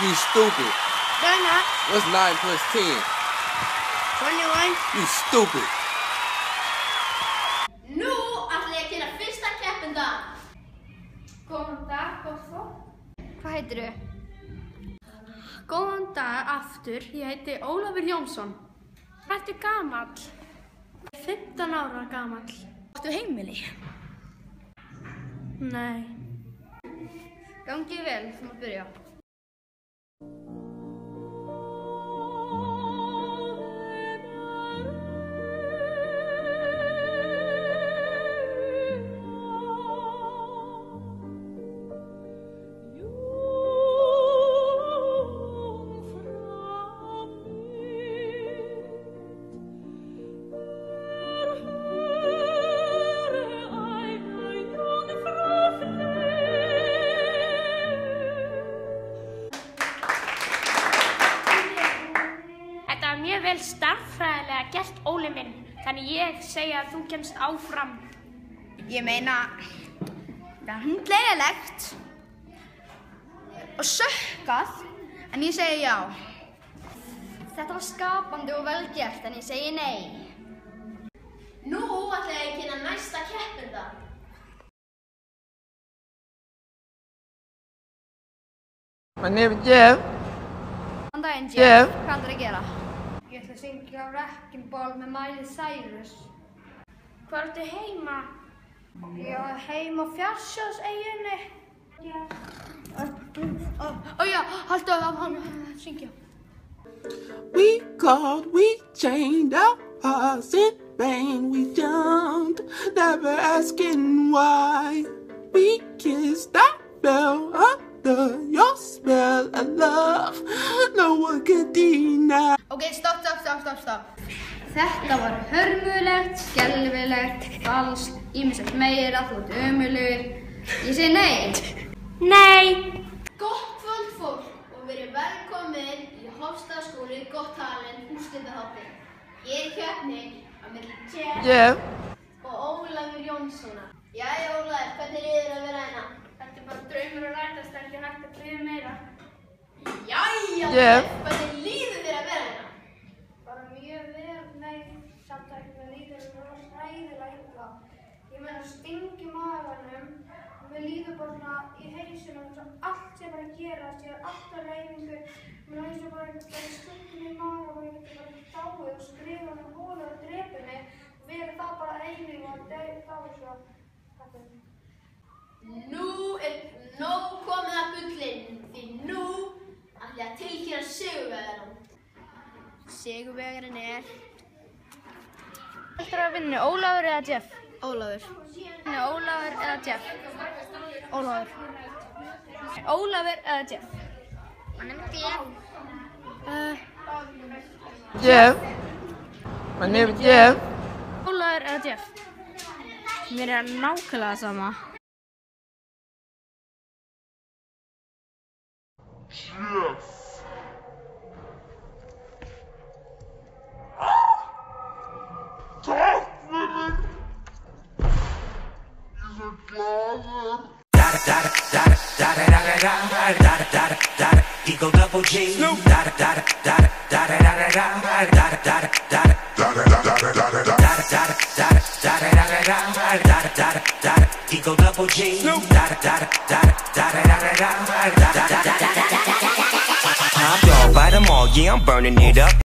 You stupid. They're not. What's 9 plus 10? 21. You stupid. Nú ætla ég að kynna fyrsta keppenda. Góðan dag, gott fólk. Hvað heitirðu? Góðan dag aftur, ég heiti Ólafur Jónsson. Hvað ertu gamall? 15 ára gamall. Áttu heimili? Nei. Gangi vel, þú mátt byrja. Þetta var mjög vel stærðfræðilega gert, Óli minn. Þannig ég segi að þú kemst áfram. Ég meina, það er hundlegilegt og sökkað, en ég segi já. Þetta var skapandi og vel gert, en ég segi nei. Nú ætla ég að kynna næsta keppenda. My name is Jeff. Góðan daginn, Jeff. Jeff. Hvað ætlarðu að gera? Ég ætla að syngja Wrecking Ball með Miley Cyrus. Hvar ertu heima? Ég var heim á Fjársjóðseyjunni. Ó já, haltu af hann að syngja. We called, we chained our hearts in vain. We jumped, never asking why. We kissed, I fell under your spell of love. No one could deny. Ok, stopp. Þetta var hörmulegt, skelfilegt, falskt, ýmislegt meira, þú ert ömurlegur. Ég segi nei. Nei! Gott kvöld fólk og verið velkomin í Hofsstaðaskóla Gott Talent úrslitaþáttinn. Ég er keppni á milli Jeff. og Ólafur Jónssonar. Jæja Ólafur, hvernig líður að vera hérna? Þetta er bara draumur og rætast, það er ekki hægt að byrja meira. Jæja Jeff. hvernig líður þér að vera hérna? Bara mjög vel, nei, samt ekki með líður ræðilega illa. Ég meina sting í maganum og mér líður bara svona í hausinum eins og allt sem er að gerast. Ég er alltaf reyfingu, mér finnst ég bara einhvern stundin í maga og ég geti bara dáið og skrifa með hólu og drepa mig og verið það bara eilíf og dáið svo. Nú er nóg komið að bullinn því nú ætla ég að tilkynna sigurvegarann. Sigurvegarinn er Ætlarðu að vinna Ólafur eða Jeff? Ólafur. Ólafur eða Jeff? Ólafur. Ólafur eða Jeff? Hann er Jeff. Jeff. My name is Jeff. Ólafur eða Jeff? Mér er nákvæmlega sama. Eagle double G. Eagle double G. Top dog, bite 'em all, yeah, I'm burning it up.